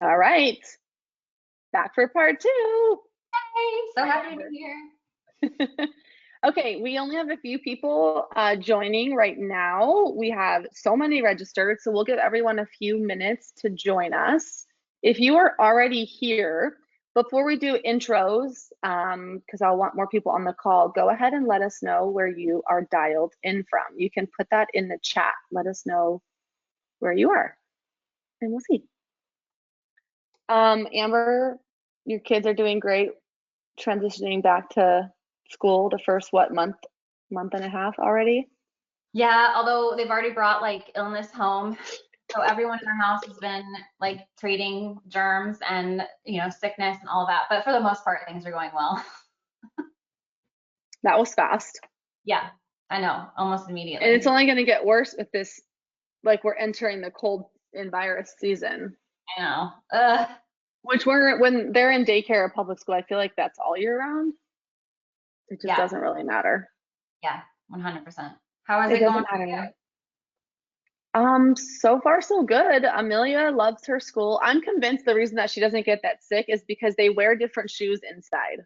All right, back for part two. Hey, so Hi, happy to Amber. be here. Okay, we only have a few people joining right now. We have so many registered, so we'll give everyone a few minutes to join us. If you are already here, before we do intros, because I'll want more people on the call, go ahead and let us know where you are dialed in from. You can put that in the chat. Let us know where you are, and we'll see. Amber, your kids are doing great transitioning back to school the first what month and a half already. Yeah, although they've already brought like illness home. So everyone in our house has been like treating germs and, sickness and all that. But for the most part, things are going well. That was fast, Yeah, I know, almost and it's immediately. only going to get worse with this, like we're entering the cold and virus season, I know. Ugh. which we're when they're in daycare or public school, I feel like that's all year round. It just Yeah, doesn't really matter. yeah, 100%. How is It it going doesn't for you? matter. So far so good. Amelia loves her school. I'm convinced the reason that she doesn't get that sick is because they wear different shoes inside.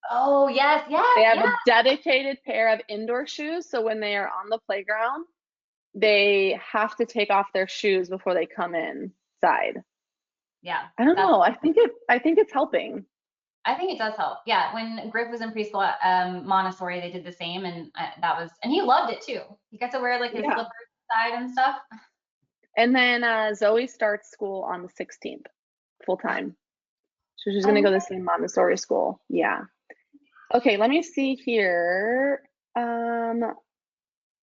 Oh, yes, They yes, have yeah. a dedicated pair of indoor shoes, so when they are on the playground, they have to take off their shoes before they come inside. Yeah, I don't that's know. I think it's helping. I think it does help. Yeah, when Griff was in preschool at Montessori, they did the same, and and he loved it too. He got to wear like his Yeah. slippers inside and stuff. And then Zoe starts school on the 16th, full time. So she's Oh, gonna go to the nice. same Montessori school. Yeah. Okay, let me see here. Um,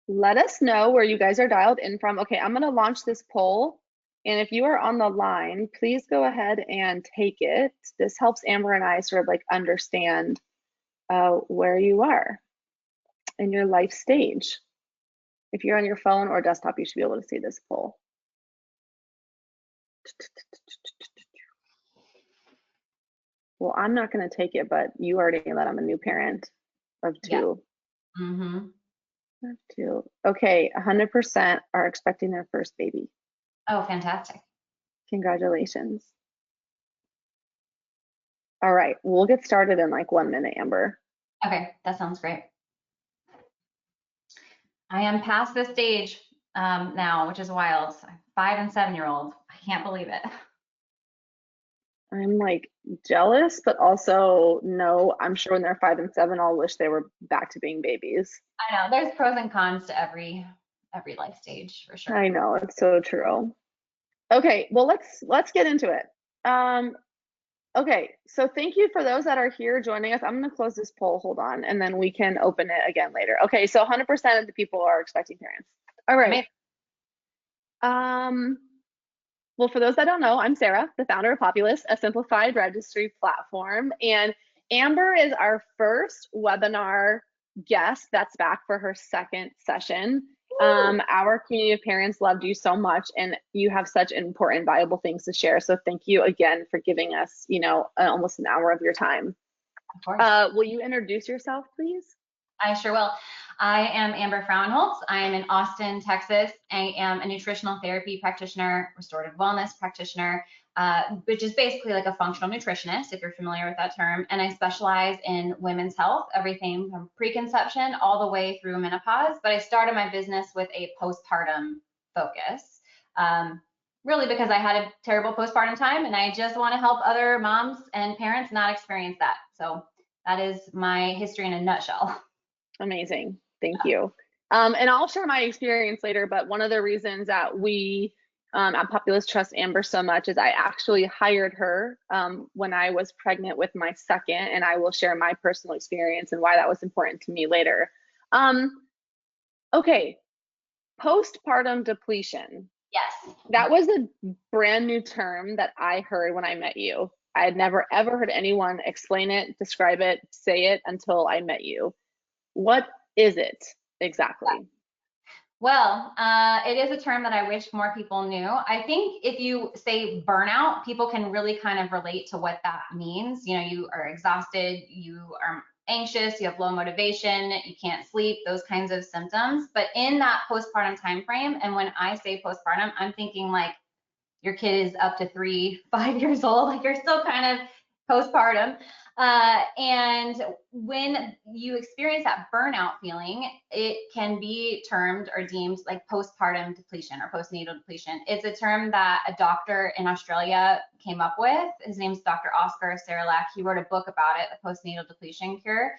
Let us know where you guys are dialed in from. Okay, I'm gonna launch this poll. And if you are on the line, please go ahead and take it. This helps Amber and I sort of like understand where you are in your life stage. If you're on your phone or desktop, you should be able to see this poll. Well, I'm not going to take it, but you already know that I'm a new parent of Yeah. two. Mm-hmm. Of two. Okay, 100% are expecting their first baby. Oh, fantastic. Congratulations. All right, we'll get started in like 1 minute, Amber. Okay, that sounds great. I am past this stage now, which is wild. 5 and 7-year-old. I can't believe it. I'm like jealous, but also no, I'm sure when they're 5 and 7, I'll wish they were back to being babies. I know there's pros and cons to every life stage for I sure. know, it's so true. Okay, well let's get into it. Um, okay, so thank you for those that are here joining us. I'm gonna close this poll, hold on, and then we can open it again later. Okay, so 100% of the people are expecting parents. All right. Amazing. Um, well, for those that don't know, I'm Sarah, the founder of Populous, a simplified registry platform. And Amber is our first webinar guest that's back for her second session. Woo! Our community of parents loved you so much, and you have such important, valuable things to share. So thank you again for giving us, almost an hour of your time. Of course. Will you introduce yourself, please? I sure will. I am Amber Frauenholtz. I am in Austin, Texas. I am a nutritional therapy practitioner, restorative wellness practitioner, which is basically like a functional nutritionist, if you're familiar with that term. And I specialize in women's health, everything from preconception all the way through menopause. But I started my business with a postpartum focus. Really because I had a terrible postpartum time and I just want to help other moms and parents not experience that. So that is my history in a nutshell. Amazing. Thank you. And I'll share my experience later, but one of the reasons that we at Populous trust Amber so much is I actually hired her when I was pregnant with my second, and I will share my personal experience and why that was important to me later. Um, okay, postpartum depletion. Yes. That was a brand new term that I heard when I met you. I had never ever heard anyone explain it, describe it, say it until I met you. What is it exactly? Well, it is a term that I wish more people knew. I think if you say burnout, people can really kind of relate to what that means. You are exhausted, you are anxious, you have low motivation, you can't sleep, those kinds of symptoms. But in that postpartum time frame, and when I say postpartum, I'm thinking like your kid is up to 3, 5 years old, like you're still kind of postpartum. And when you experience that burnout feeling, it can be termed or deemed like postpartum depletion or postnatal depletion. It's a term that a doctor in Australia came up with. His name's Dr. Oscar Seralak. He wrote a book about it, The Postnatal Depletion Cure.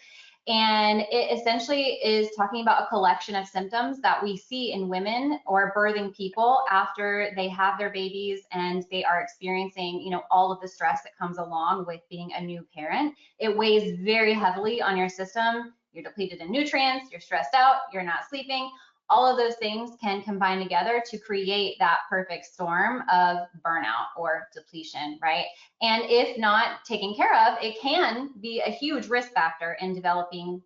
And it essentially is talking about a collection of symptoms that we see in women or birthing people after they have their babies and they are experiencing, all of the stress that comes along with being a new parent. It weighs very heavily on your system. You're depleted in nutrients, you're stressed out, you're not sleeping. All of those things can combine together to create that perfect storm of burnout or depletion, right? And if not taken care of, it can be a huge risk factor in developing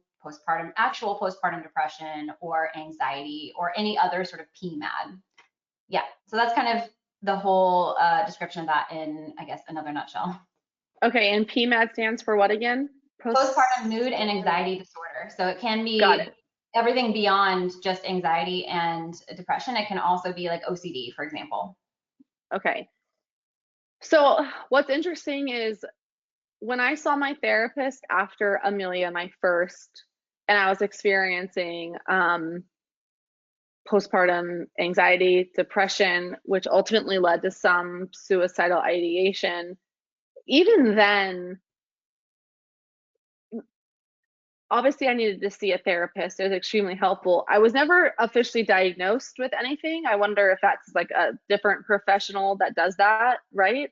actual postpartum depression or anxiety or any other sort of PMAD. Yeah, so that's kind of the whole description of that in, I guess, another nutshell. Okay, and PMAD stands for what again? Postpartum mood and anxiety disorder. So it can Got be it. everything beyond just anxiety and depression. It can also be like OCD, for example. Okay. So what's interesting is when I saw my therapist after Amelia, my first, and I was experiencing postpartum anxiety, depression, which ultimately led to some suicidal ideation. Even then, obviously, I needed to see a therapist. It was extremely helpful. I was never officially diagnosed with anything. I wonder if that's like a different professional that does that, right?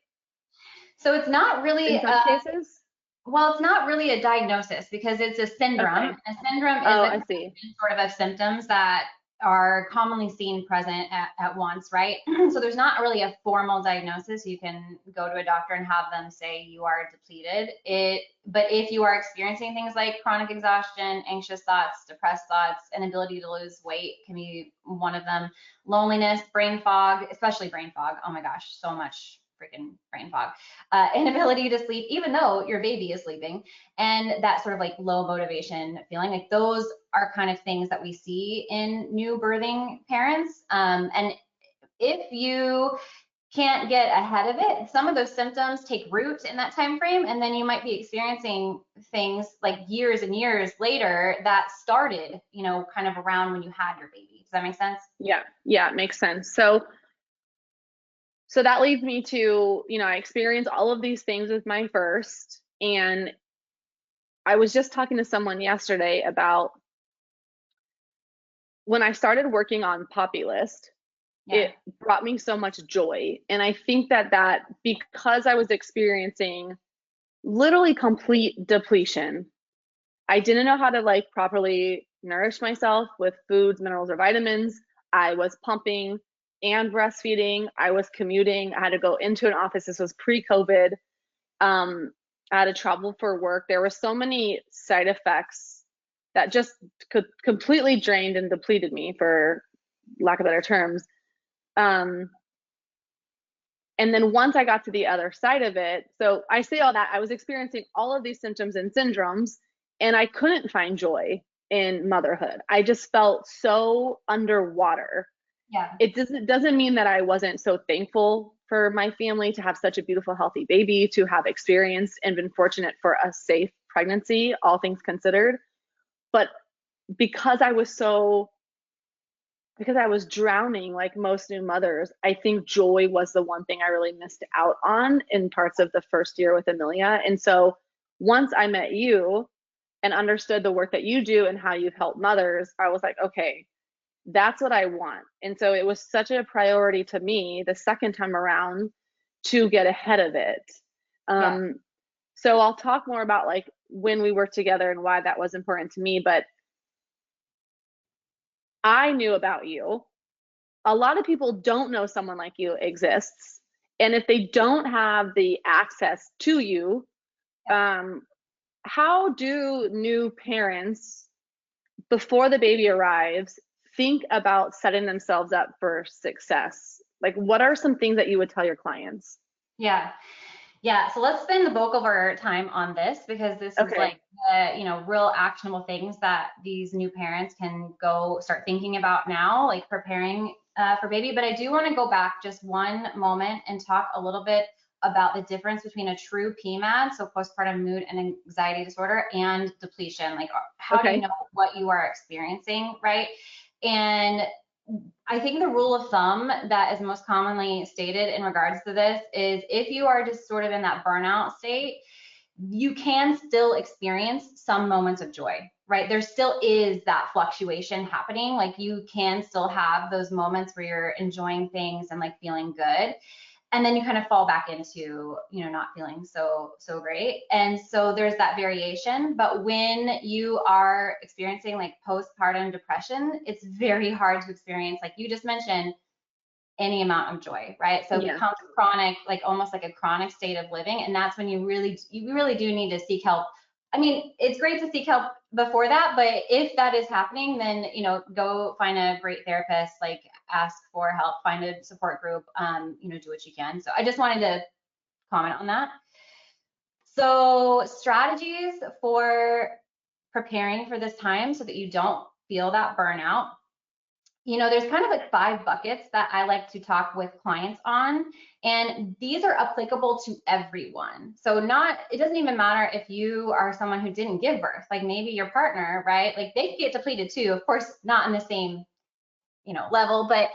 So it's not really, In some cases? well, it's not really a diagnosis because it's a syndrome. Okay. A syndrome is Oh, a I see. collection sort of symptoms that are commonly seen present at once, right? So there's not really a formal diagnosis. You can go to a doctor and have them say you are depleted. But if you are experiencing things like chronic exhaustion, anxious thoughts, depressed thoughts, inability to lose weight can be one of them. Loneliness, brain fog, especially brain fog. Oh my gosh, so much freaking brain fog. Inability to sleep, even though your baby is sleeping, and that sort of like low motivation feeling. Like those are kind of things that we see in new birthing parents. And if you can't get ahead of it, some of those symptoms take root in that time frame, and then you might be experiencing things like years and years later that started, kind of around when you had your baby. Does that make sense? Yeah, yeah, it makes sense. So that leads me to, I experienced all of these things with my first, and I was just talking to someone yesterday about when I started working on Poppy List, Yeah. it brought me so much joy. And I think that because I was experiencing literally complete depletion, I didn't know how to like properly nourish myself with foods, minerals, or vitamins. I was pumping and breastfeeding. I was commuting. I had to go into an office. This was pre-COVID. I had to travel for work. There were so many side effects that just completely drained and depleted me, for lack of better terms. Um, and then once I got to the other side of it, so I say all that, I was experiencing all of these symptoms and syndromes, and I couldn't find joy in motherhood. I just felt so underwater. Yeah. It doesn't mean that I wasn't so thankful for my family to have such a beautiful, healthy baby, to have experienced and been fortunate for a safe pregnancy, all things considered. But because I was so because I was drowning like most new mothers, I think joy was the one thing I really missed out on in parts of the first year with Amelia. And so once I met you and understood the work that you do and how you've helped mothers, I was like, okay, that's what I want. And so it was such a priority to me the second time around to get ahead of it. Yeah. So I'll talk more about like when we worked together and why that was important to me, but I knew about you. A lot of people don't know someone like you exists. And if they don't have the access to you, um, how do new parents, before the baby arrives, think about setting themselves up for success? Like, what are some things that you would tell your clients? Yeah. Yeah, so let's spend the bulk of our time on this because this is Okay. like real actionable things that these new parents can go start thinking about now, like preparing for baby, but I do want to go back just one moment and talk a little bit about the difference between a true PMAD, so postpartum mood and anxiety disorder, and depletion. Like, how do you Okay. know what you are experiencing, right? And I think the rule of thumb that is most commonly stated in regards to this is if you are just sort of in that burnout state, you can still experience some moments of joy, right? There still is that fluctuation happening. Like, you can still have those moments where you're enjoying things and like feeling good, and then you kind of fall back into, you know, not feeling so great. And so there's that variation. But when you are experiencing like postpartum depression, it's very hard to experience, like you just mentioned, any amount of joy, right? So it Yeah. becomes chronic, like almost like a chronic state of living. And that's when you really do need to seek help. I mean, it's great to seek help before that, but if that is happening, then, you know, go find a great therapist, like ask for help, find a support group, you know, do what you can. So I just wanted to comment on that. So strategies for preparing for this time so that you don't feel that burnout. You know, there's kind of like 5 buckets that I like to talk with clients on, and these are applicable to everyone. So it doesn't even matter if you are someone who didn't give birth, like maybe your partner, right? Like they get depleted too, of course, not in the same, you know, level, but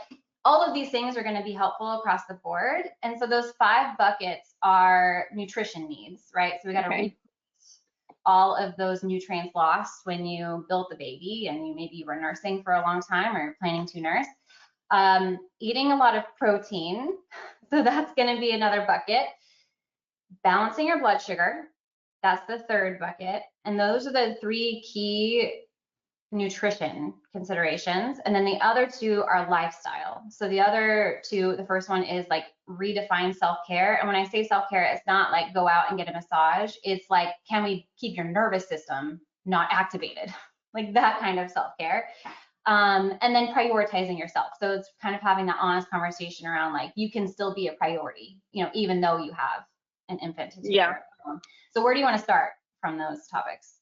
all of these things are going to be helpful across the board. And so those 5 buckets are nutrition needs, right? So we got to Okay. all of those nutrients lost when you built the baby and you maybe were nursing for a long time or planning to nurse. Eating a lot of protein, so that's going to be another bucket. Balancing your blood sugar, that's the 3rd bucket. And those are the 3 key nutrition considerations. And then the other 2 are lifestyle. So the other 2, the first one is like redefine self-care. And when I say self-care, it's not like go out and get a massage. It's like, can we keep your nervous system not activated? Like that kind of self-care. And then prioritizing yourself. So it's kind of having that honest conversation around like, you can still be a priority, you know, even though you have an infant to take Yeah. care of. So where do you want to start from those topics?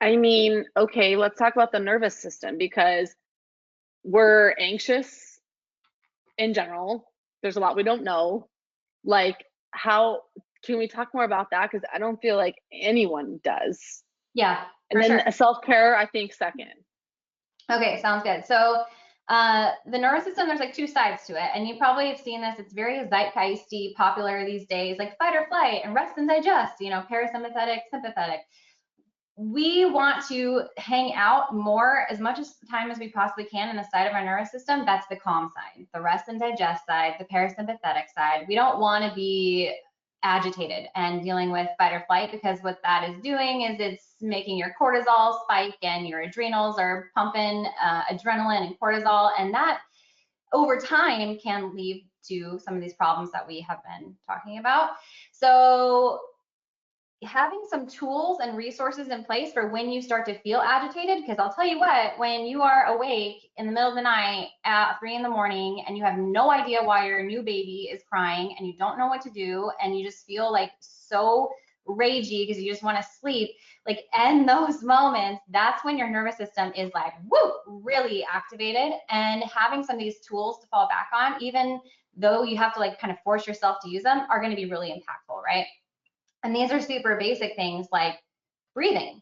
I mean, okay, let's talk about the nervous system because we're anxious in general. There's a lot we don't know. Like, how can we talk more about that? Because I don't feel like anyone does. Yeah, And for then sure. self-care, I think second. Okay, sounds good. So the nervous system, there's like 2 sides to it. And you probably have seen this. It's very zeitgeisty, popular these days, like fight or flight and rest and digest, you know, parasympathetic, sympathetic. We want to hang out more as much as time as we possibly can in the side of our nervous system. That's the calm side, the rest and digest side, the parasympathetic side. We don't want to be agitated and dealing with fight or flight, because what that is doing is it's making your cortisol spike and your adrenals are pumping adrenaline and cortisol, and that over time can lead to some of these problems that we have been talking about. So having some tools and resources in place for when you start to feel agitated, because I'll tell you what, when you are awake in the middle of the night at 3 in the morning and you have no idea why your new baby is crying and you don't know what to do and you just feel like so ragey because you just want to sleep, like in those moments, that's when your nervous system is like, woo, really activated. And having some of these tools to fall back on, even though you have to like kind of force yourself to use them, are going to be really impactful, right? And these are super basic things like breathing.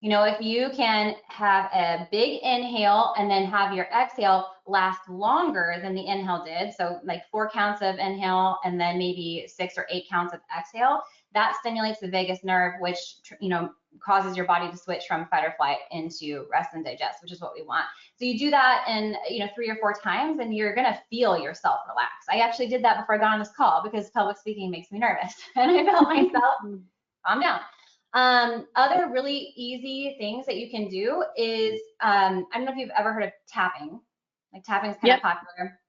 You know, if you can have a big inhale and then have your exhale last longer than the inhale did, so like 4 counts of inhale and then maybe 6 or 8 counts of exhale, that stimulates the vagus nerve, which, you know, causes your body to switch from fight or flight into rest and digest, which is what we want. So you do that in, you know, 3 or 4 times and you're going to feel yourself relax. I actually did that before I got on this call because public speaking makes me nervous and I felt myself calm down. Other really easy things that you can do is, I don't know if you've ever heard of tapping. Like tapping is kind of Yep. popular.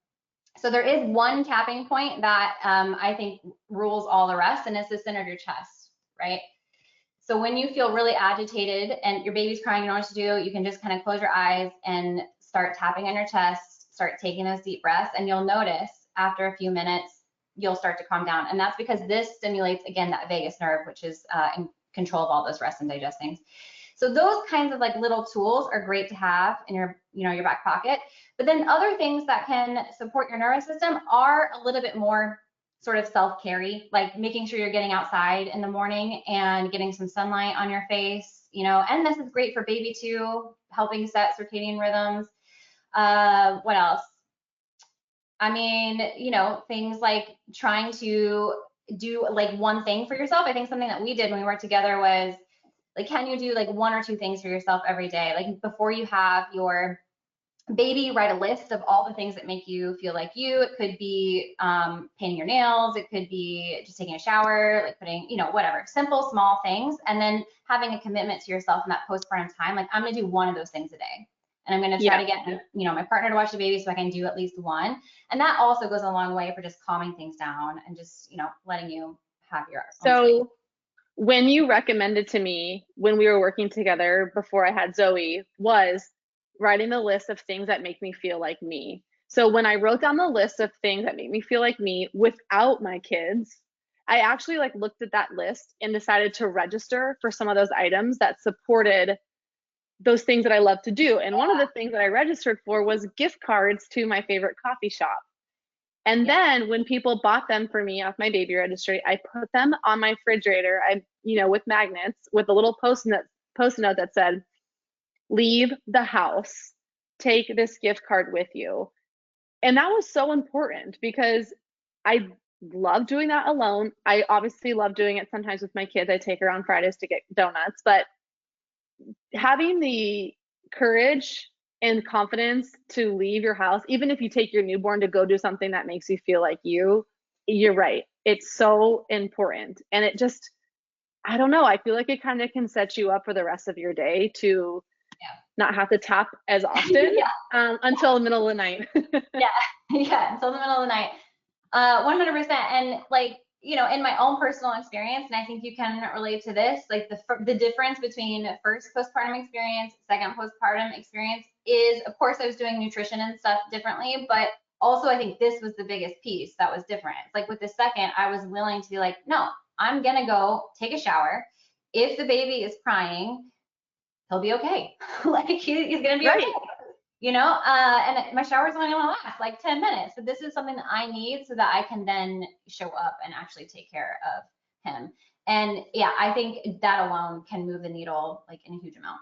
So there is one tapping point that I think rules all the rest, and it's the center of your chest, right? So when you feel really agitated and your baby's crying, you don't know what to do, you can just kind of close your eyes and start tapping on your chest, start taking those deep breaths, and you'll notice after a few minutes, you'll start to calm down. And that's because this stimulates, again, that vagus nerve, which is in control of all those rest and digest things. So those kinds of like little tools are great to have in your, your back pocket. But then other things that can support your nervous system are a little bit more sort of self-carry, like making sure you're getting outside in the morning and getting some sunlight on your face, and this is great for baby too, helping set circadian rhythms. What else? I mean, things like trying to do like one thing for yourself. I think something that we did when we worked together was like, can you do like one or two things for yourself every day? Like before you have your baby, write a list of all the things that make you feel like you. It could be painting your nails. It could be just taking a shower, like putting, whatever, simple, small things. And then having a commitment to yourself in that postpartum time. Like I'm going to do one of those things a day. And I'm going to try to get, my partner to watch the baby so I can do at least one. And that also goes a long way for just calming things down and just, letting you have your own space. So when you recommended to me when we were working together before I had Zoe was writing the list of things that make me feel like me. So when I wrote down the list of things that make me feel like me without my kids, I actually like looked at that list and decided to register for some of those items that supported those things that I love to do. And one of the things that I registered for was gift cards to my favorite coffee shop. And then when people bought them for me off my baby registry, I put them on my refrigerator, with magnets, with a little post note that said, leave the house, take this gift card with you. And that was so important because I love doing that alone. I obviously love doing it sometimes with my kids. I take her on Fridays to get donuts, but having the courage and confidence to leave your house, even if you take your newborn to go do something that makes you feel like you're right. It's so important. And it just, I don't know, I feel like it kind of can set you up for the rest of your day to not have to tap as often until the middle of the night. Until the middle of the night. 100%. And like, in my own personal experience, and I think you can relate to this, like the difference between first postpartum experience, second postpartum experience is, of course, I was doing nutrition and stuff differently, but also I think this was the biggest piece that was different. It's like with the second, I was willing to be like, no, I'm going to go take a shower. If the baby is crying, he'll be okay. Like he's going to be okay. And my shower's only gonna last like 10 minutes. So this is something that I need so that I can then show up and actually take care of him. And I think that alone can move the needle like in a huge amount.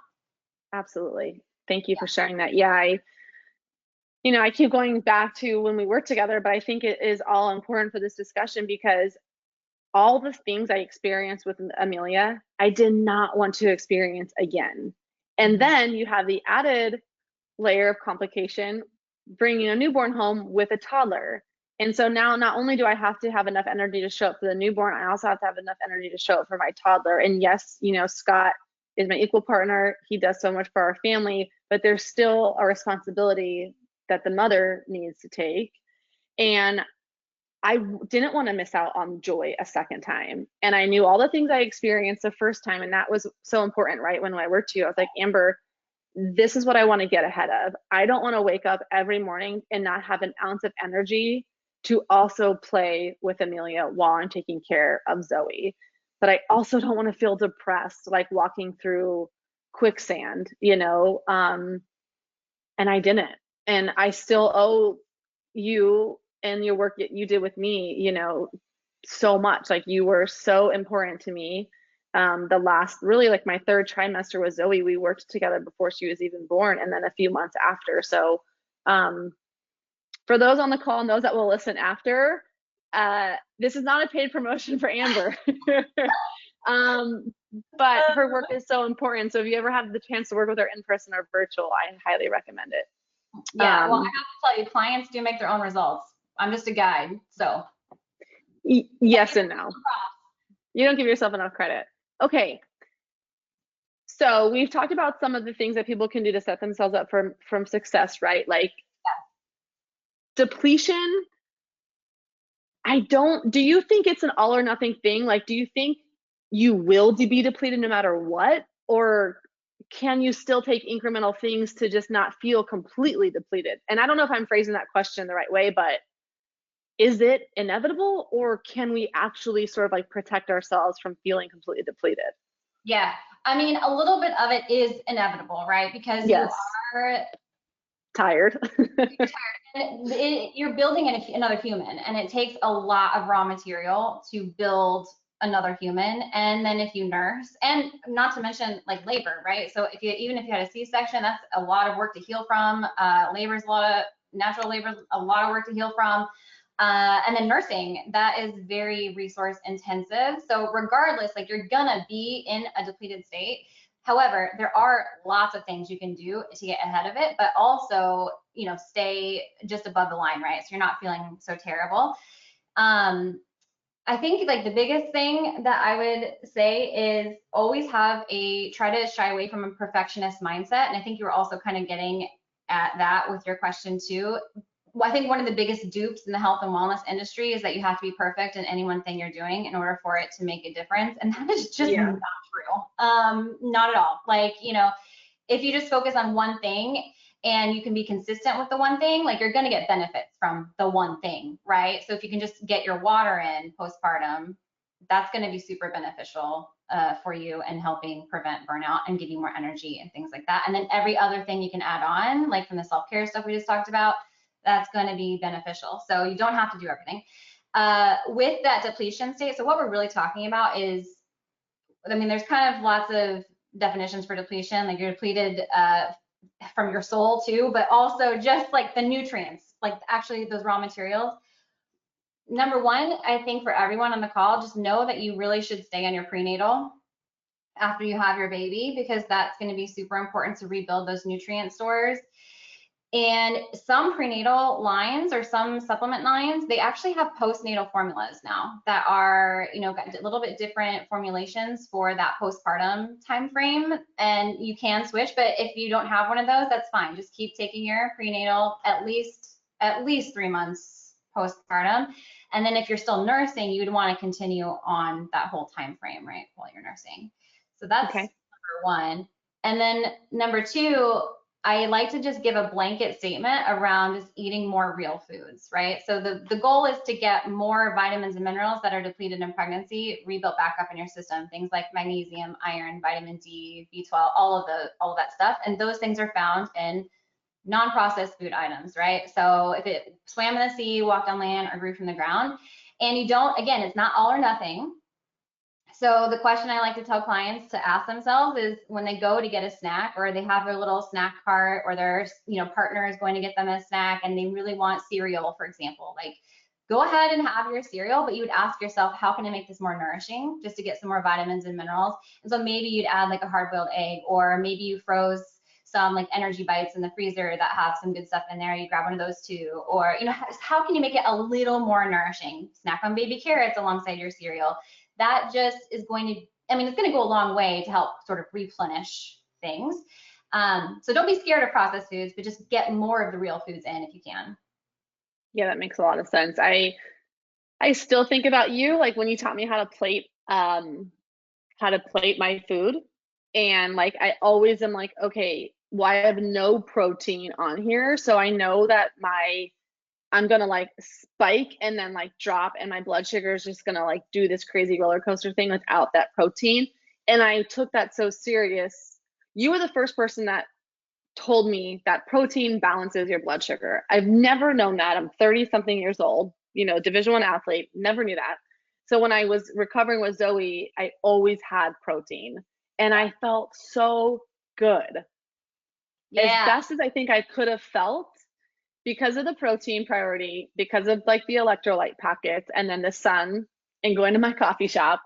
Absolutely. Thank you for sharing that. Yeah, I keep going back to when we worked together, but I think it is all important for this discussion because all the things I experienced with Amelia, I did not want to experience again. And then you have the added layer of complication bringing a newborn home with a toddler. And so now not only do I have to have enough energy to show up for the newborn, I also have to have enough energy to show up for my toddler. And yes, Scott is my equal partner. He does so much for our family, but there's still a responsibility that the mother needs to take. And I didn't want to miss out on joy a second time. And I knew all the things I experienced the first time. And that was so important, right? When I worked to you, I was like, Amber, this is what I want to get ahead of. I don't want to wake up every morning and not have an ounce of energy to also play with Amelia while I'm taking care of Zoe. But I also don't want to feel depressed, like walking through quicksand, and I didn't. And I still owe you and your work that you did with me, so much. Like you were so important to me. The last, really like my third trimester with Zoe, we worked together before she was even born, and then a few months after. So for those on the call and those that will listen after, this is not a paid promotion for Amber. But her work is so important. So if you ever have the chance to work with her in person or virtual, I highly recommend it. Yeah, well, I have to tell you, clients do make their own results. I'm just a guide, so. Yes and no. You don't give yourself enough credit. Okay. So we've talked about some of the things that people can do to set themselves up from success, right? Like depletion. Do you think it's an all or nothing thing? Like, do you think you will be depleted no matter what? Or can you still take incremental things to just not feel completely depleted? And I don't know if I'm phrasing that question the right way, but is it inevitable, or can we actually sort of like protect ourselves from feeling completely depleted? Yeah, I mean, a little bit of it is inevitable, right? Because you Yes. are Tired. you're building another human, and it takes a lot of raw material to build another human. And then if you nurse, and not to mention like labor, right? So if you even if you had a C-section, that's a lot of work to heal from. Labor is a lot of natural labor, a lot of work to heal from. And then nursing, that is very resource intensive. So regardless, like you're gonna be in a depleted state. However, there are lots of things you can do to get ahead of it, but also, stay just above the line, right? So you're not feeling so terrible. I think like the biggest thing that I would say is always try to shy away from a perfectionist mindset. And I think you were also kind of getting at that with your question too. I think one of the biggest dupes in the health and wellness industry is that you have to be perfect in any one thing you're doing in order for it to make a difference. And that is just Yeah. not true. Not at all. Like, if you just focus on one thing and you can be consistent with the one thing, like you're going to get benefits from the one thing, right? So if you can just get your water in postpartum, that's going to be super beneficial for you and helping prevent burnout and give you more energy and things like that. And then every other thing you can add on, like from the self-care stuff we just talked about, that's going to be beneficial. So you don't have to do everything. With that depletion state, so what we're really talking about is, I mean, there's kind of lots of definitions for depletion, like you're depleted from your soul too, but also just like the nutrients, like actually those raw materials. Number one, I think for everyone on the call, just know that you really should stay on your prenatal after you have your baby, because that's going to be super important to rebuild those nutrient stores. And some prenatal lines or some supplement lines, they actually have postnatal formulas now that are, got a little bit different formulations for that postpartum time frame. And you can switch, but if you don't have one of those, that's fine. Just keep taking your prenatal at least 3 months postpartum. And then if you're still nursing, you'd want to continue on that whole time frame, right, while you're nursing. So that's Okay. number one. And then number two, I like to just give a blanket statement around just eating more real foods, right? So the goal is to get more vitamins and minerals that are depleted in pregnancy rebuilt back up in your system. Things like magnesium, iron, vitamin D, B12, all of that stuff. And those things are found in non-processed food items, right? So if it swam in the sea, walked on land, or grew from the ground, and you don't, again, it's not all or nothing. So the question I like to tell clients to ask themselves is when they go to get a snack, or they have their little snack cart, or their partner is going to get them a snack and they really want cereal, for example, like go ahead and have your cereal, but you would ask yourself, how can I make this more nourishing just to get some more vitamins and minerals? And so maybe you'd add like a hard-boiled egg, or maybe you froze some like energy bites in the freezer that have some good stuff in there. You grab one of those too. Or, how can you make it a little more nourishing? Snack on baby carrots alongside your cereal. That just is going to, it's going to go a long way to help sort of replenish things. So don't be scared of processed foods, but just get more of the real foods in if you can. Yeah, that makes a lot of sense. I still think about you, like when you taught me how to plate my food. And like I always am like, okay, well, I have no protein on here. So I know that I'm gonna like spike and then like drop, and my blood sugar is just gonna like do this crazy roller coaster thing without that protein. And I took that so serious. You were the first person that told me that protein balances your blood sugar. I've never known that. I'm 30 something years old, Division I athlete, never knew that. So when I was recovering with Zoe, I always had protein and I felt so good. As Yeah. best as I think I could have felt because of the protein priority, because of like the electrolyte packets and then the sun and going to my coffee shop,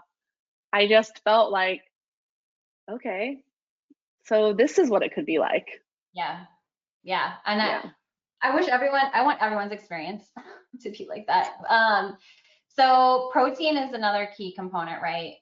I just felt like, okay, so this is what it could be like. Yeah. Yeah. And Yeah. I want everyone's experience to be like that. So protein is another key component, right?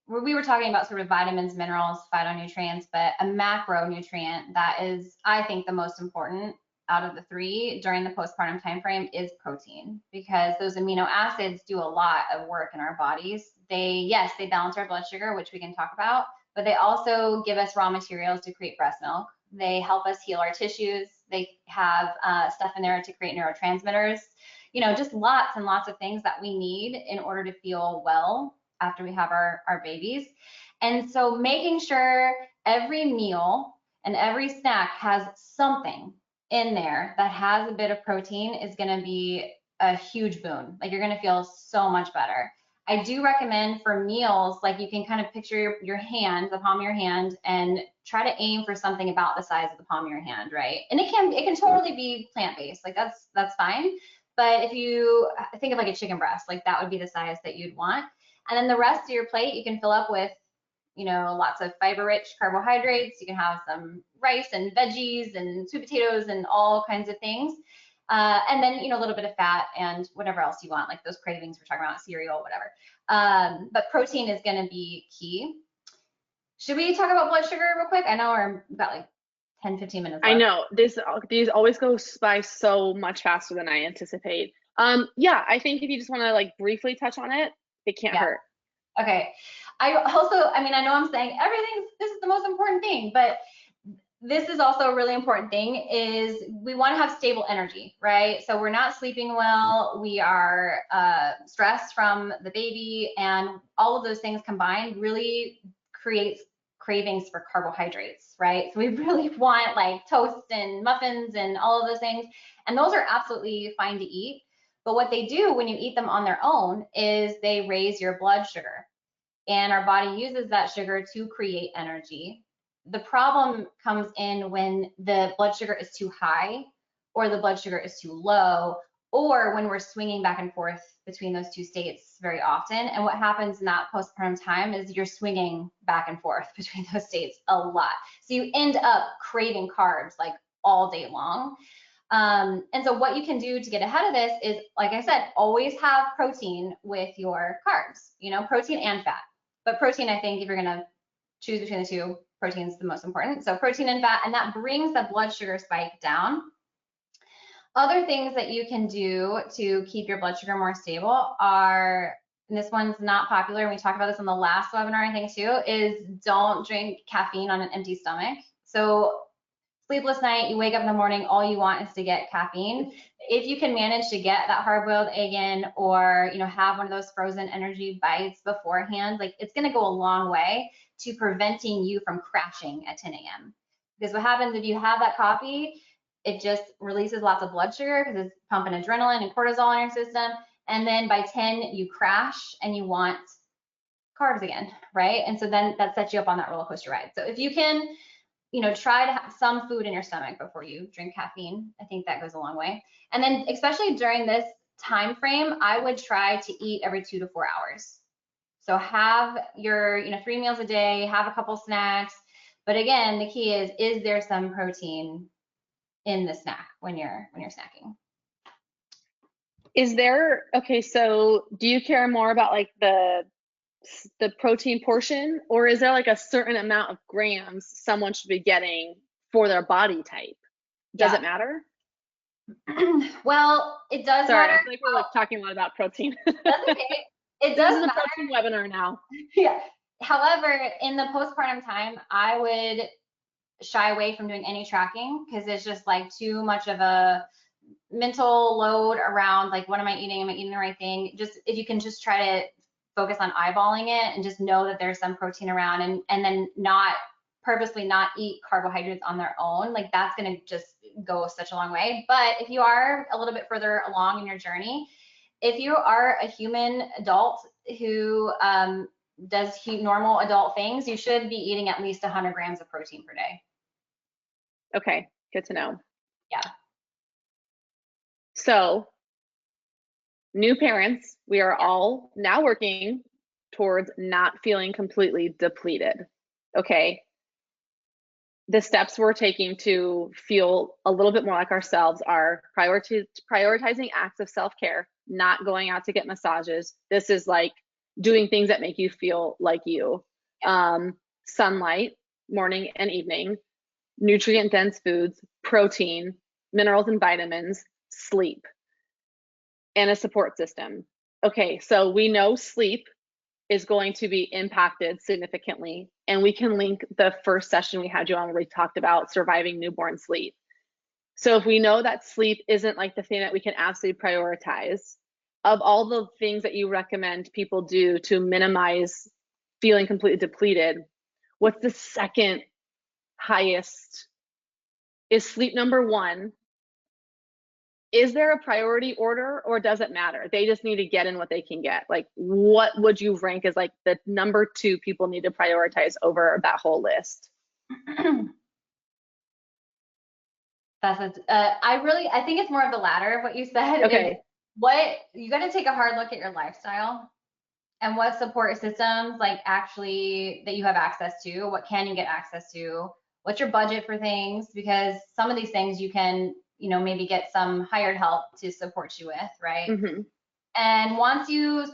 We were talking about sort of vitamins, minerals, phytonutrients, but a macronutrient that is, I think, the most important out of the three during the postpartum time frame is protein, because those amino acids do a lot of work in our bodies. Yes, they balance our blood sugar, which we can talk about, but they also give us raw materials to create breast milk. They help us heal our tissues. They have stuff in there to create neurotransmitters, just lots and lots of things that we need in order to feel well after we have our babies. And so making sure every meal and every snack has something in there that has a bit of protein is going to be a huge boon. Like you're going to feel so much better. I do recommend for meals, like you can kind of picture your hand, the palm of your hand, and try to aim for something about the size of the palm of your hand, right? And it can totally be plant-based, like that's fine. But if you think of like a chicken breast, like that would be the size that you'd want. And then the rest of your plate you can fill up with, lots of fiber-rich carbohydrates. You can have some rice and veggies and sweet potatoes and all kinds of things. And then, a little bit of fat and whatever else you want, like those cravings we're talking about, cereal, whatever. But protein is going to be key. Should we talk about blood sugar real quick? I know we're about like 10, 15 minutes I left. know these always go by so much faster than I anticipate. Yeah, I think if you just want to like briefly touch on it, it can't Yeah. hurt. Okay. I know I'm saying this is the most important thing, but this is also a really important thing is we want to have stable energy, right? So we're not sleeping well, we are stressed from the baby, and all of those things combined really creates cravings for carbohydrates, right? So we really want like toast and muffins and all of those things, and those are absolutely fine to eat. But what they do when you eat them on their own is they raise your blood sugar, and our body uses that sugar to create energy. The problem comes in when the blood sugar is too high or the blood sugar is too low, or when we're swinging back and forth between those two states very often. And what happens in that postpartum time is you're swinging back and forth between those states a lot. So you end up craving carbs like all day long. And so what you can do to get ahead of this is, like I said, always have protein with your carbs, protein and fat. But protein, I think if you're gonna choose between the two, protein is the most important. So protein and fat, and that brings the blood sugar spike down. Other things that you can do to keep your blood sugar more stable are, and this one's not popular, and we talked about this on the last webinar, I think too, is don't drink caffeine on an empty stomach. So sleepless night, you wake up in the morning, all you want is to get caffeine. If you can manage to get that hard-boiled egg in, or have one of those frozen energy bites beforehand, like it's going to go a long way to preventing you from crashing at 10 a.m. Because what happens if you have that coffee, it just releases lots of blood sugar because it's pumping adrenaline and cortisol in your system, and then by 10 you crash and you want carbs again, right? And so then that sets you up on that roller coaster ride. So if you can try to have some food in your stomach before you drink caffeine. I think that goes a long way. And then especially during this time frame, I would try to eat every 2 to 4 hours. So have your 3 meals a day, have a couple snacks. But again, the key is there some protein in the snack when you're snacking? Okay, so do you care more about like the protein portion, or is there like a certain amount of grams someone should be getting for their body type? Does it matter? Well, it does Sorry, matter. I feel like we're like talking a lot about protein. That's okay. It This does is a matter. protein webinar now. Yeah. However, in the postpartum time, I would shy away from doing any tracking because it's just like too much of a mental load around like, what am I eating? Am I eating the right thing? Just if you can just try to focus on eyeballing it and just know that there's some protein around, and then not purposely not eat carbohydrates on their own, like that's going to just go such a long way. But if you are a little bit further along in your journey, if you are a human adult who does normal adult things, you should be eating at least 100 grams of protein per day. Okay, good to know. Yeah. So, new parents, we are all now working towards not feeling completely depleted. Okay. The steps we're taking to feel a little bit more like ourselves are prioritizing acts of self-care, not going out to get massages. This is like doing things that make you feel like you. Sunlight, morning and evening, nutrient-dense foods, protein, minerals and vitamins, sleep, and a support system. Okay, so we know sleep is going to be impacted significantly. And we can link the first session we had you on where we talked about surviving newborn sleep. So if we know that sleep isn't like the thing that we can absolutely prioritize, of all the things that you recommend people do to minimize feeling completely depleted, what's the second highest? Is sleep number one? Is there a priority order, or does it matter? They just need to get in what they can get. Like, what would you rank as like the number two people need to prioritize over that whole list? I think it's more of the latter of what you said. Okay. What you got to take a hard look at your lifestyle and what support systems like actually that you have access to. What can you get access to? What's your budget for things? Because some of these things you can, maybe get some hired help to support you with, right? Mm-hmm. And once you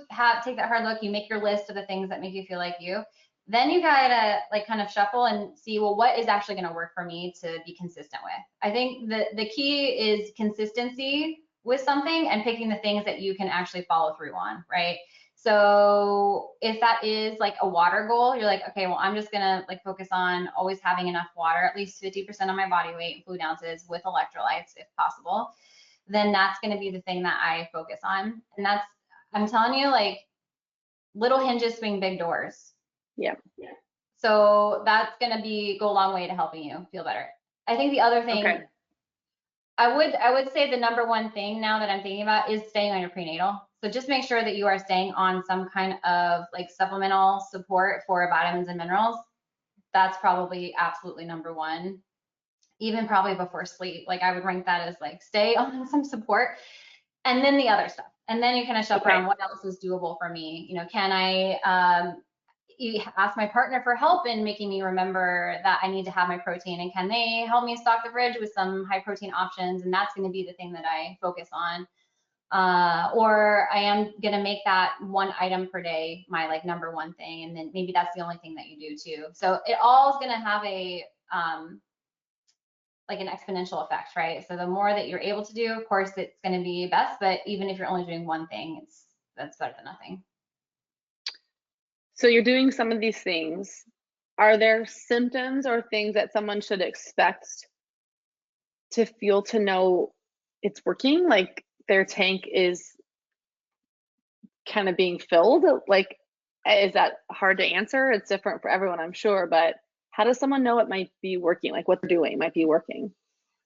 take that hard look, you make your list of the things that make you feel like you. Then you gotta like kind of shuffle and see, well, what is actually gonna work for me to be consistent with? I think the key is consistency with something and picking the things that you can actually follow through on, right? So if that is like a water goal, you're like, okay, well, I'm just gonna like focus on always having enough water, at least 50% of my body weight in fluid ounces with electrolytes if possible. Then that's gonna be the thing that I focus on. And I'm telling you, like little hinges swing big doors. Yeah. So that's gonna go a long way to helping you feel better. I think the other thing, Okay. I would say the number one thing now that I'm thinking about is staying on your prenatal. So just make sure that you are staying on some kind of like supplemental support for vitamins and minerals. That's probably absolutely number one. Even probably before sleep. Like I would rank that as like stay on some support. And then the other stuff. And then you kind of shuffle around what else is doable for me. Can I ask my partner for help in making me remember that I need to have my protein, and can they help me stock the fridge with some high protein options? And that's going to be the thing that I focus on. Or I am going to make that one item per day my like number one thing. And then maybe that's the only thing that you do too. So it all is going to have a like an exponential effect, right? So the more that you're able to do, of course, it's going to be best. But even if you're only doing one thing, that's better than nothing. So you're doing some of these things. Are there symptoms or things that someone should expect to feel to know it's working? Like their tank is kind of being filled? Like, is that hard to answer? It's different for everyone, I'm sure, but how does someone know it might be working? Like what they're doing might be working?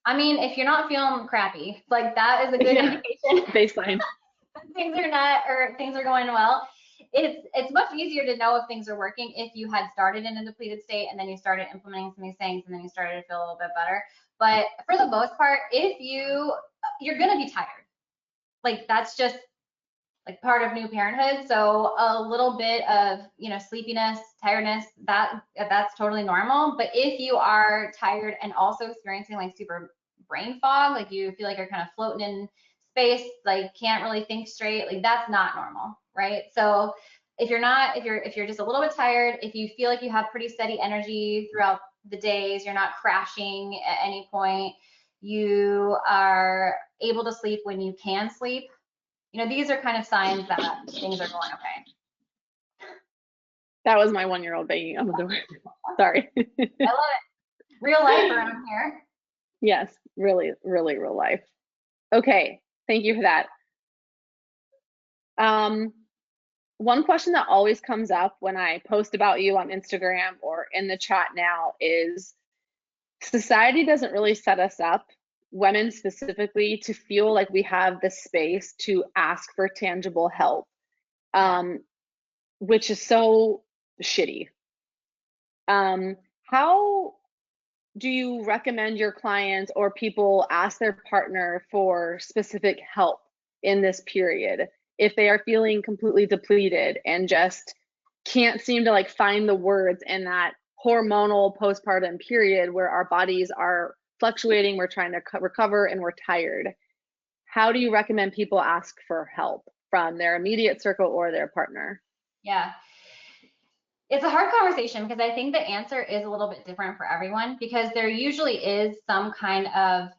I mean, if you're not feeling crappy, like that is a good indication. Baseline. things are going well. It's much easier to know if things are working if you had started in a depleted state and then you started implementing some of these things and then you started to feel a little bit better. But for the most part, if you're gonna be tired. Like that's just like part of new parenthood. So a little bit of, sleepiness, tiredness, that's totally normal. But if you are tired and also experiencing like super brain fog, like you feel like you're kind of floating in space, like can't really think straight, like that's not normal, right? So if you're just a little bit tired, if you feel like you have pretty steady energy throughout the days, you're not crashing at any point, you are able to sleep when you can sleep, these are kind of signs that things are going okay. That was my 1-year-old banging on the door. Sorry. I love it. Real life around here. Yes, really, really real life. Okay, thank you for that. One question that always comes up when I post about you on Instagram or in the chat now is society doesn't really set us up, women specifically, to feel like we have the space to ask for tangible help, which is so shitty. How do you recommend your clients or people ask their partner for specific help in this period if they are feeling completely depleted and just can't seem to like find the words in that hormonal postpartum period where our bodies are fluctuating, we're trying to recover, and we're tired? How do you recommend people ask for help from their immediate circle or their partner? Yeah. It's a hard conversation because I think the answer is a little bit different for everyone, because there usually is some kind of,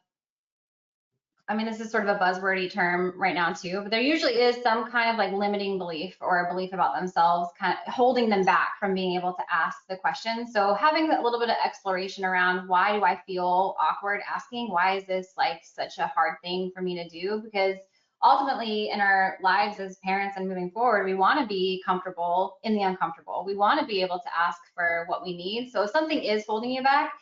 this is sort of a buzzwordy term right now too, but there usually is some kind of like limiting belief or a belief about themselves kind of holding them back from being able to ask the question. So having a little bit of exploration around, why do I feel awkward asking? Why is this like such a hard thing for me to do? Because ultimately in our lives as parents and moving forward, we want to be comfortable in the uncomfortable. We want to be able to ask for what we need. So if something is holding you back,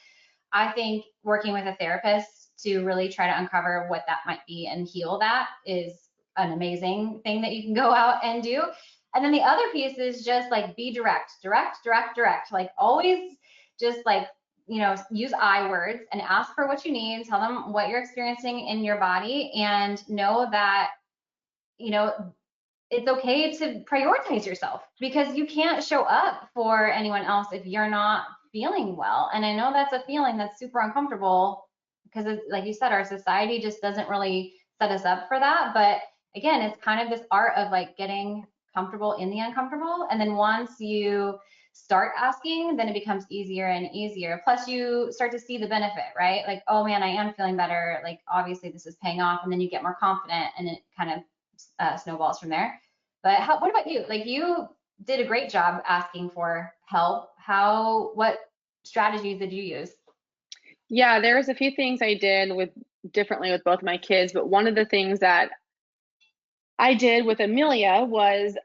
I think working with a therapist to really try to uncover what that might be and heal that is an amazing thing that you can go out and do. And then the other piece is just like be direct, direct, direct, direct. Like always just like, use I words and ask for what you need, tell them what you're experiencing in your body, and know that, you know, it's okay to prioritize yourself, because you can't show up for anyone else if you're not feeling well. And I know that's a feeling that's super uncomfortable because, like you said, our society just doesn't really set us up for that. But again, it's kind of this art of like getting comfortable in the uncomfortable. And then once you start asking, then it becomes easier and easier. Plus, you start to see the benefit, right? Like, oh man, I am feeling better. Like, obviously, this is paying off. And then you get more confident, and it kind of snowballs from there. But what about you? Like, you did a great job asking for help. What strategies did you use? Yeah, there was a few things I did with differently with both my kids, but one of the things that I did with Amelia was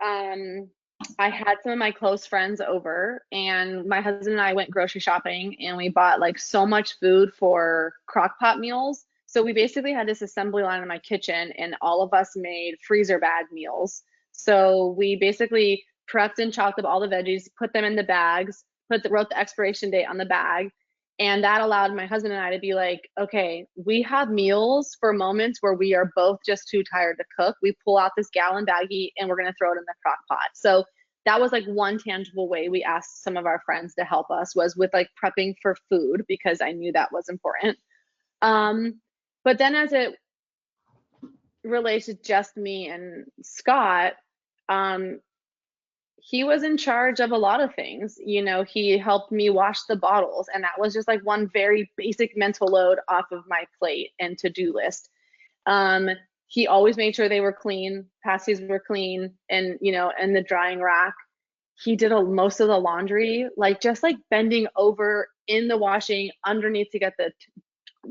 I had some of my close friends over, and my husband and I went grocery shopping, and we bought like so much food for crock pot meals. So we basically had this assembly line in my kitchen, and all of us made freezer bag meals. So we basically prepped and chopped up all the veggies, put them in the bags, wrote the expiration date on the bag, and that allowed my husband and I to be like, okay, we have meals for moments where we are both just too tired to cook. We pull out this gallon baggie and we're going to throw it in the crock pot. So that was like one tangible way we asked some of our friends to help us, was with like prepping for food, because I knew that was important. But then as it relates to just me and Scott, um, he was in charge of a lot of things. He helped me wash the bottles, and that was just like one very basic mental load off of my plate and to-do list. Um, he always made sure they were clean, pasties were clean, and the drying rack. He did most of the laundry, like just like bending over in the washing underneath to get the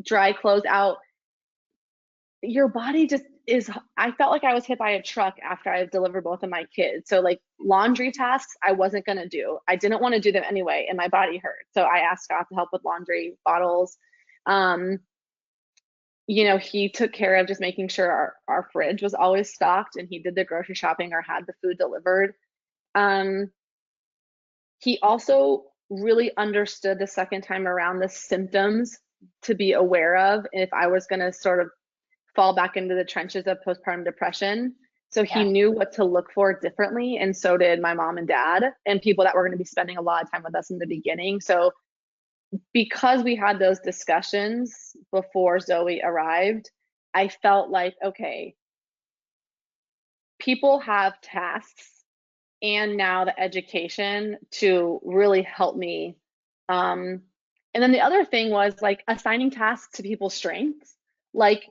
dry clothes out. Your body just is. I felt like I was hit by a truck after I delivered both of my kids. So like laundry tasks I wasn't going to do. I didn't want to do them anyway, and my body hurt, so I asked Scott to help with laundry bottles. um he took care of just making sure our fridge was always stocked, and he did the grocery shopping or had the food delivered. um he also really understood the second time around the symptoms to be aware of if I was going to sort of fall back into the trenches of postpartum depression. So he Yeah. knew what to look for differently. And so did my mom and dad, and people that were going to be spending a lot of time with us in the beginning. So because we had those discussions before Zoe arrived, I felt like, okay, people have tasks and now the education to really help me. And then the other thing was like assigning tasks to people's strengths. Like,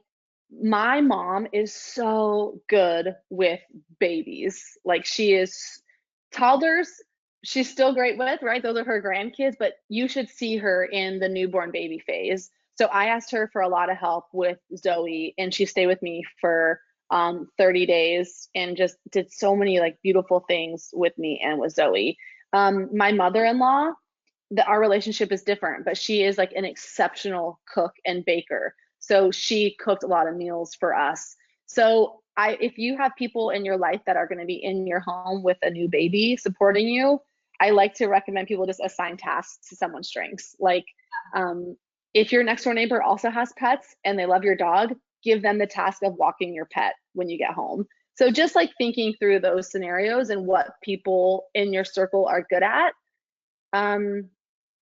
my mom is so good with babies. Like, she is. Toddlers, she's still great with, right? Those are her grandkids, but you should see her in the newborn baby phase. So I asked her for a lot of help with Zoe, and she stayed with me for 30 days and just did so many like beautiful things with me and with Zoe. My mother-in-law, our relationship is different, but she is like an exceptional cook and baker. So she cooked a lot of meals for us. So if you have people in your life that are going to be in your home with a new baby supporting you, I like to recommend people just assign tasks to someone's strengths. Like, if your next door neighbor also has pets and they love your dog, give them the task of walking your pet when you get home. So just like thinking through those scenarios and what people in your circle are good at, um,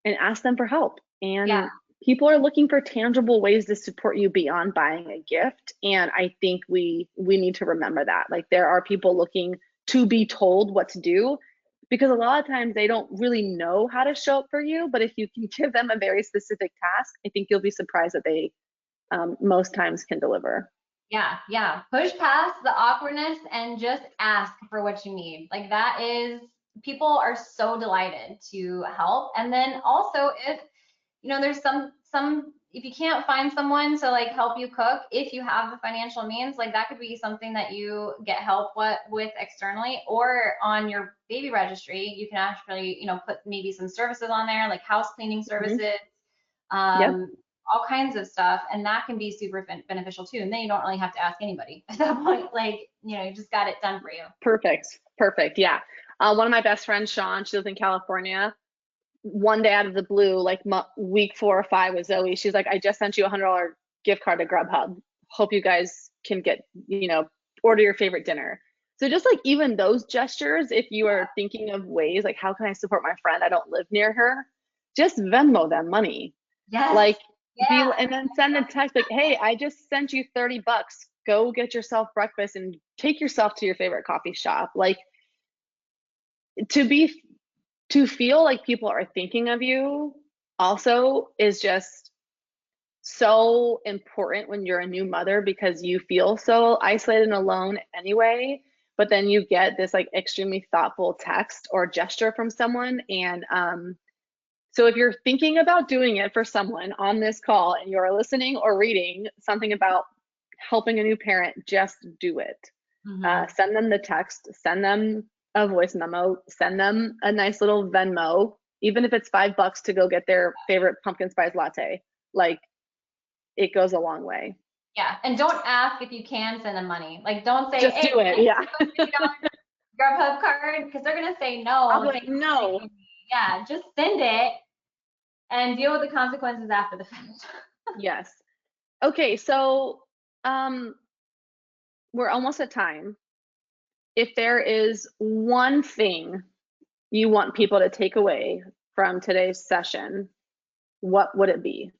and ask them for help. Yeah. And people are looking for tangible ways to support you beyond buying a gift. And I think we need to remember that. Like, there are people looking to be told what to do, because a lot of times they don't really know how to show up for you. But if you can give them a very specific task, I think you'll be surprised that they most times can deliver. Yeah, yeah. Push past the awkwardness and just ask for what you need. Like that is, people are so delighted to help. And then also if, there's some, if you can't find someone to like help you cook, if you have the financial means, like that could be something that you get help with externally, or on your baby registry, you can actually, put maybe some services on there, like house cleaning Mhm. services, Yep. all kinds of stuff, and that can be super beneficial too. And then you don't really have to ask anybody at that point. Like, you just got it done for you. Perfect. Perfect. Yeah. One of my best friends, Sean, she lives in California. One day out of the blue, like week 4 or 5 with Zoe, she's like, I just sent you $100 gift card to Grubhub. Hope you guys can get, order your favorite dinner. So just like even those gestures, if you are thinking of ways like, how can I support my friend? I don't live near her. Just Venmo them money. Yes. Like Yeah. and then send a text like, hey, I just sent you $30. Go get yourself breakfast and take yourself to your favorite coffee shop. Like to be to feel like people are thinking of you also is just so important when you're a new mother because you feel so isolated and alone anyway. But then you get this like extremely thoughtful text or gesture from someone. And so if you're thinking about doing it for someone on this call and you're listening or reading something about helping a new parent, just do it. Hmm. Send them the text, send them a voice memo, send them a nice little Venmo, even if it's $5 to go get their favorite pumpkin spice latte. Like it goes a long way. Yeah. And don't ask if you can send them money. Like, don't say, Just hey, do it. can I Yeah. send you a $50 Grubhub card? Because they're gonna say I'll no. be Thanks like, for no. thanking me. Yeah, just send it and deal with the consequences after the fact. Yes. Okay, so um we're almost at time. If there is one thing you want people to take away from today's session, what would it be?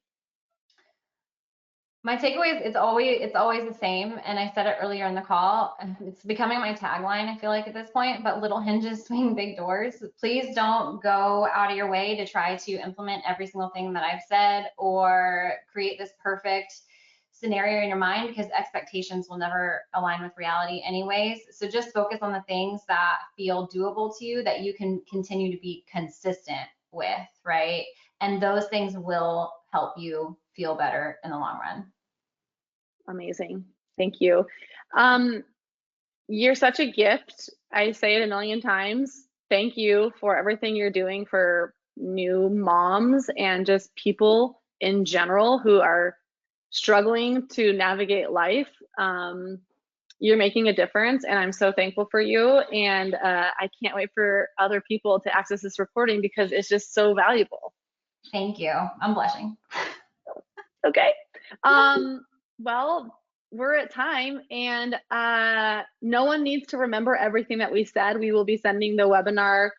My takeaway is it's always the same, and I said it earlier in the call. It's becoming my tagline, I feel like at this point, but little hinges swing big doors. Please don't go out of your way to try to implement every single thing that I've said or create this perfect scenario in your mind, because expectations will never align with reality anyways. So just focus on the things that feel doable to you, that you can continue to be consistent with, right? And those things will help you feel better in the long run. Amazing. Thank you. Um, you're such a gift. I say it a million times. Thank you for everything you're doing for new moms and just people in general who are struggling to navigate life. You're making a difference, and I'm so thankful for you. And I can't wait for other people to access this recording because it's just so valuable. Thank you. I'm blushing. Okay. Well, we're at time, and no one needs to remember everything that we said. We will be sending the webinar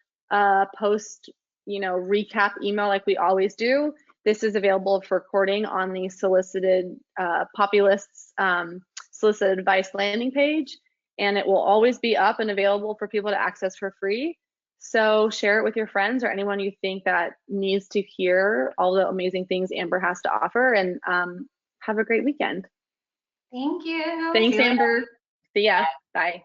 post, recap email like we always do. This is available for recording on the solicited Populists solicited advice landing page, and it will always be up and available for people to access for free. So share it with your friends or anyone you think that needs to hear all the amazing things Amber has to offer. And have a great weekend. Thank you. See Thanks, you later. Amber. See ya. Bye.